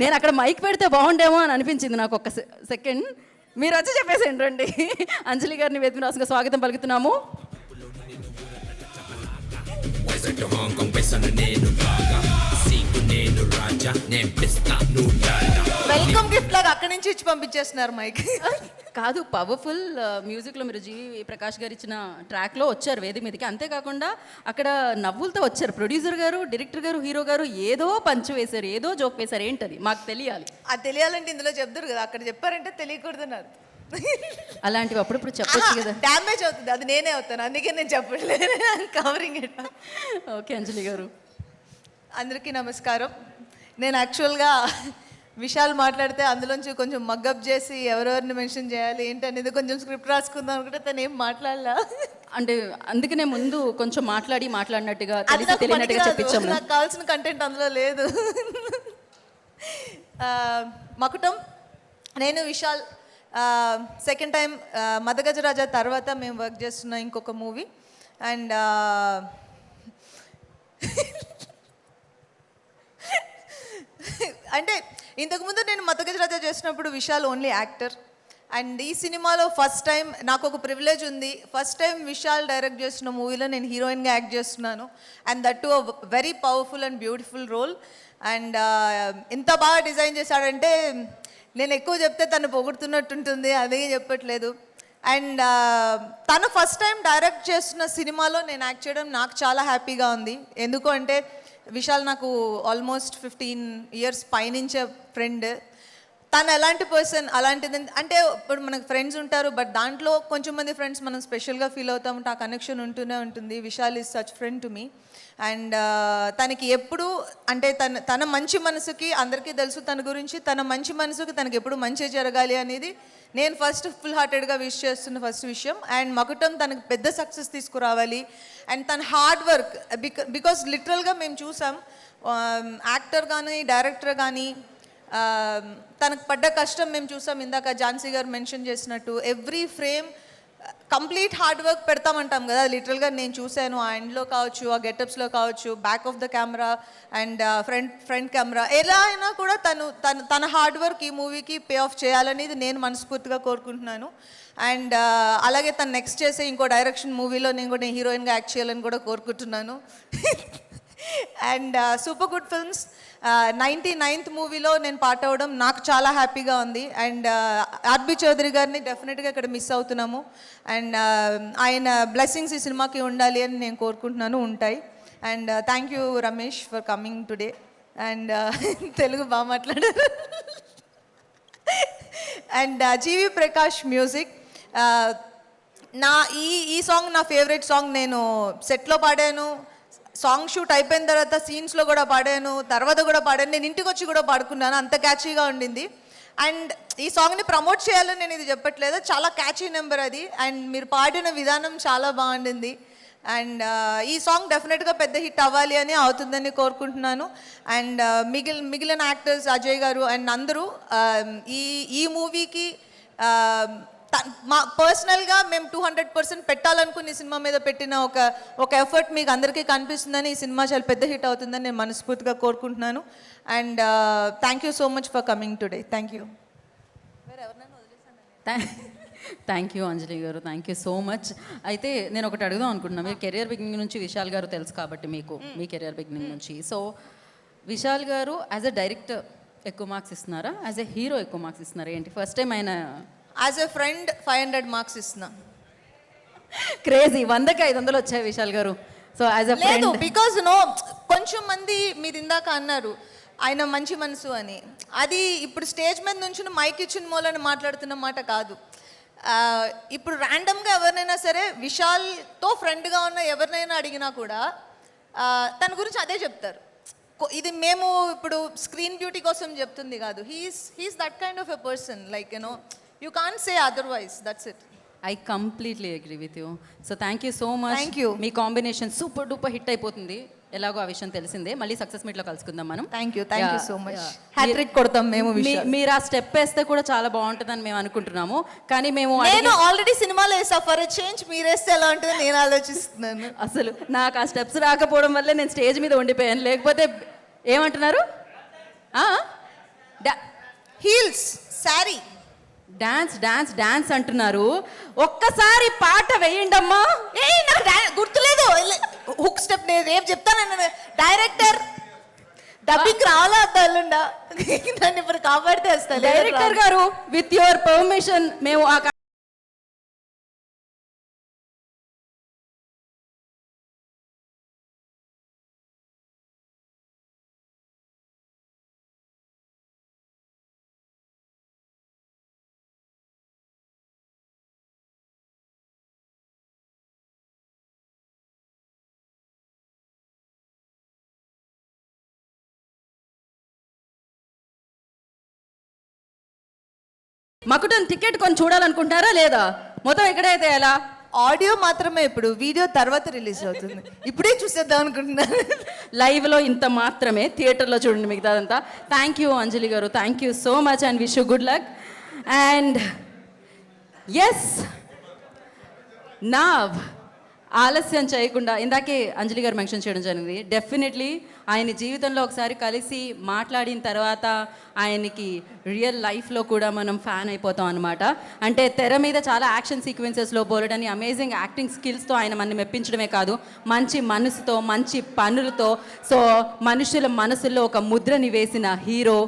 నేను అక్కడ మైక్ పెడితే బాగుండేమో అని అనిపించింది నాకు ఒక సెకండ్. మీరు వచ్చి చెప్పేసేయండి రండి. అంజలి గారిని వేదిక రాసుగా స్వాగతం పలుకుతున్నాము. వెల్కమ్ గిఫ్ట్ లాగా అక్కడి నుంచి ఇచ్చి పంపించేస్తున్నారు మైక్. కాదు, పవర్ఫుల్ మ్యూజిక్లో మీరు జీవి ప్రకాష్ గారు ఇచ్చిన ట్రాక్లో వచ్చారు వేదిక మీదకి. అంతేకాకుండా అక్కడ నవ్వులతో వచ్చారు. ప్రొడ్యూసర్ గారు, డైరెక్టర్ గారు, హీరో గారు ఏదో పంచ్ వేశారు, ఏదో జోక్ వేశారు. ఏంటది మాకు తెలియాలి. అది తెలియాలంటే ఇందులో చెప్తారు కదా, అక్కడ చెప్పారంటే తెలియకూడదు నాకు. అలాంటివి అప్పుడప్పుడు చెప్పొచ్చు కదా. డ్యామేజ్ అవుతుంది, అది నేనే అవుతాను, అందుకే నేను చెప్పట్లేదు. Covering it. ఓకే అంజలి గారు. అందరికీ నమస్కారం. నేను యాక్చువల్గా విషయాలు మాట్లాడితే అందులోంచి కొంచెం మగ్గప్ చేసి ఎవరెవరిని మెన్షన్ చేయాలి ఏంటనేది కొంచెం స్క్రిప్ట్ రాసుకుందాం అనుకుంటే తను ఏం మాట్లాడలా. అంటే అందుకనే ముందు కొంచెం మాట్లాడినట్టుగా తెలియనట్టుగా చెప్పించాము. నాకు కావాల్సిన కంటెంట్ అందులో లేదు. మకుటం, నేను విశాల్ సెకండ్ టైం మదగజరాజా తర్వాత మేము వర్క్ చేస్తున్న ఇంకొక మూవీ. అండ్ అంటే ఇంతకుముందు నేను మదగజరాజా చేసినప్పుడు విశాల్ ఓన్లీ యాక్టర్. అండ్ ఈ సినిమాలో ఫస్ట్ టైం నాకు ఒక ప్రివిలేజ్ ఉంది. ఫస్ట్ టైం విశాల్ డైరెక్ట్ చేసిన మూవీలో నేను హీరోయిన్గా యాక్ట్ చేస్తున్నాను. And that to a very powerful and beautiful role. And ఇంత బాగా డిజైన్ చేశాడంటే నేను ఎక్కువ చెప్తే తను పొగుడుతున్నట్టుంటుంది, అదే చెప్పట్లేదు. అండ్ తను ఫస్ట్ టైం డైరెక్ట్ చేస్తున్న సినిమాలో నేను యాక్ట్ చేయడం నాకు చాలా హ్యాపీగా ఉంది. ఎందుకు అంటే విశాల్ నాకు ఆల్మోస్ట్ 15 years పైనుంచే ఫ్రెండ్. తను ఎలాంటి పర్సన్, అలాంటిది అంటే ఇప్పుడు మనకు ఫ్రెండ్స్ ఉంటారు, బట్ దాంట్లో కొంచెం మంది ఫ్రెండ్స్ మనం స్పెషల్గా ఫీల్ అవుతాం, ఆ కనెక్షన్ ఉంటూనే ఉంటుంది. Vishal is such friend to me. And తనకి ఎప్పుడు అంటే తన మంచి మనసుకి, అందరికీ తెలుసు తన గురించి, తన మంచి మనసుకి తనకి ఎప్పుడు మంచి జరగాలి అనేది నేను ఫస్ట్ ఫుల్ హార్టెడ్గా విష్ చేస్తున్న ఫస్ట్ విషయం. అండ్ మకుటం తనకు పెద్ద సక్సెస్ తీసుకురావాలి. అండ్ తన హార్డ్ వర్క్, బికాస్ లిటరల్గా మేము చూసాం యాక్టర్ కానీ డైరెక్టర్ కానీ తనకు పడ్డ కష్టం మేము చూసాం. ఇందాక ఝాన్సీ గారు మెన్షన్ చేసినట్టు every frame complete hard work పెడతామంటాం కదా, లిటరల్గా నేను చూశాను. ఆ ఎండ్లో కావచ్చు, ఆ గెటప్స్లో కావచ్చు, back of the camera and front camera, ఎలా అయినా కూడా తన హార్డ్ వర్క్ ఈ మూవీకి పే ఆఫ్ చేయాలనేది నేను మనస్ఫూర్తిగా కోరుకుంటున్నాను. అండ్ అలాగే తను నెక్స్ట్ చేసే ఇంకో డైరెక్షన్ మూవీలో నేను కూడా హీరోయిన్గా యాక్ట్ చేయాలని కూడా కోరుకుంటున్నాను. And super good films 99th మూవీలో నేను పార్ట్ అవ్వడం నాకు చాలా హ్యాపీగా ఉంది. అండ్ ఆర్బి చౌదరి గారిని డెఫినెట్గా ఇక్కడ మిస్ అవుతున్నాము. అండ్ ఆయన బ్లెస్సింగ్స్ ఈ సినిమాకి ఉండాలి అని నేను కోరుకుంటున్నాను, ఉంటాయి. And thank you Ramesh for coming today. And Telugu బాగా మాట్లాడారు. And GV Prakash music. నా ఈ సాంగ్ నా ఫేవరెట్ సాంగ్. నేను సెట్లో పాడాను, సాంగ్ షూట్ అయిపోయిన తర్వాత సీన్స్లో కూడా పాడాను, తర్వాత కూడా పాడాను, నేను ఇంటికి వచ్చి కూడా పాడుకున్నాను, అంత క్యాచీగా ఉండింది. అండ్ ఈ సాంగ్ని ప్రమోట్ చేయాలని నేను ఇది చెప్పట్లేదు, చాలా క్యాచీ నెంబర్ అది. అండ్ మీరు పాడిన విధానం చాలా బాగుండింది. అండ్ ఈ సాంగ్ డెఫినెట్గా పెద్ద హిట్ అవ్వాలి అని, అవుతుందని కోరుకుంటున్నాను. అండ్ మిగిలిన యాక్టర్స్ అజయ్ గారు అండ్ అందరూ ఈ మూవీకి మా పర్సనల్గా మేము 200% పెట్టాలనుకుని ఈ సినిమా మీద పెట్టిన ఒక ఎఫర్ట్ మీకు అందరికీ కనిపిస్తుందని, ఈ సినిమా చాలా పెద్ద హిట్ అవుతుందని నేను మనస్ఫూర్తిగా కోరుకుంటున్నాను. And thank you so much for coming today. Thank you. Thank you Anjali గారు, థ్యాంక్ యూ సో మచ్. అయితే నేను ఒకటి అడుగుదాం అనుకుంటున్నాను. మీరు కెరియర్ బిగినింగ్ నుంచి విశాల్ గారు తెలుసు కాబట్టి మీకు మీ కెరియర్ బిగినింగ్ నుంచి, సో విశాల్ గారు యాజ్ ఎ డైరెక్టర్ ఎక్కువ మార్క్స్ ఇస్తున్నారా, యాజ్ ఎ హీరో ఎక్కువ మార్క్స్ ఇస్తున్నారా, ఏంటి? ఫస్ట్ టైం ఆయన యాజ్ ఎ ఫ్రెండ్ 500 మార్క్స్ ఇస్తున్నా. క్రేజీ, 100కి 500 వచ్చాయి విశాల్ గారు. So as a friend, because కొంచెం మంది మీరు ఇందాక అన్నారు ఆయన మంచి మనసు అని, అది ఇప్పుడు స్టేజ్ మీద నుంచి మైక్ ఇచ్చిన మూలని మాట్లాడుతున్న మాట కాదు. ఇప్పుడు ర్యాండమ్గా ఎవరినైనా సరే విశాల్తో ఫ్రెండ్గా ఉన్న ఎవరినైనా అడిగినా కూడా తన గురించి అదే చెప్తారు. ఇది మేము ఇప్పుడు స్క్రీన్ బ్యూటీ కోసం చెప్తుంది కాదు. He's that kind of a person, like you can't say otherwise, that's it. I completely agree with you. So thank you so much. Thank you. Me combination super duper hit అయిపోతుంది, ఎలాగో ఆ విషయం తెలిసిందే. మళ్ళీ success మీట్లో కలుసుకుందాం మనం. Thank you so much. Hat trick కొడతాం మేము. మీరు ఆ స్టెప్ వేస్తే కూడా చాలా బాగుంటుందని మేము అనుకుంటున్నాము, కానీ నేను ఆల్రెడీ సినిమాలో వేసా. ఫర్ ఎ చేంజ్ మీరు వేస్తే ఎలా ఉంటుందో నేను ఆలోచిస్తున్నాను. అసలు నాకు ఆ స్టెప్స్ రాకపోవడం వల్లే నేను స్టేజ్ మీద ఉండిపోయాను, లేకపోతే ఏమంటున్నారు heels, sari. Dance dance dance అంటున్నారు, ఒక్కసారి పాట వేయండమ్మా. ఏ నాకు గుర్తులేదు. హుక్ స్టెప్ నేను రేపు చెప్తాను. డైరెక్టర్ డబ్బింగ్ రావాలా అద్దాలుండా నన్ను ఇప్పుడు కాపాడితే వస్తాను. డైరెక్టర్ గారు, విత్ యువర్ పర్మిషన్ మేము ఆ మకుటన్ టికెట్ కొని చూడాలనుకుంటారా లేదా? మొత్తం ఎక్కడైతే ఎలా? ఆడియో మాత్రమే, ఇప్పుడు వీడియో తర్వాత రిలీజ్ అవుతుంది. ఇప్పుడే చూసేద్దాం అనుకుంటున్నాను. లైవ్లో ఇంత మాత్రమే, థియేటర్లో చూడండి మిగతాదంతా. థ్యాంక్ యూ అంజలి గారు, thank you so much and wish you good luck. And yes, now ఆలస్యం చేయకుండా, ఇందాకే అంజలి గారు మెన్షన్ చేయడం జరిగింది, డెఫినెట్లీ ఆయన జీవితంలో ఒకసారి కలిసి మాట్లాడిన తర్వాత ఆయనకి రియల్ లైఫ్లో కూడా మనం ఫ్యాన్ అయిపోతాం అనమాట. అంటే తెర మీద చాలా యాక్షన్ సీక్వెన్సెస్లో బోలెడని అమేజింగ్ యాక్టింగ్ స్కిల్స్తో ఆయన మనని మెప్పించడమే కాదు, మంచి మనసుతో, మంచి పనులతో, సో మనుషుల మనసుల్లో ఒక ముద్రని వేసిన హీరో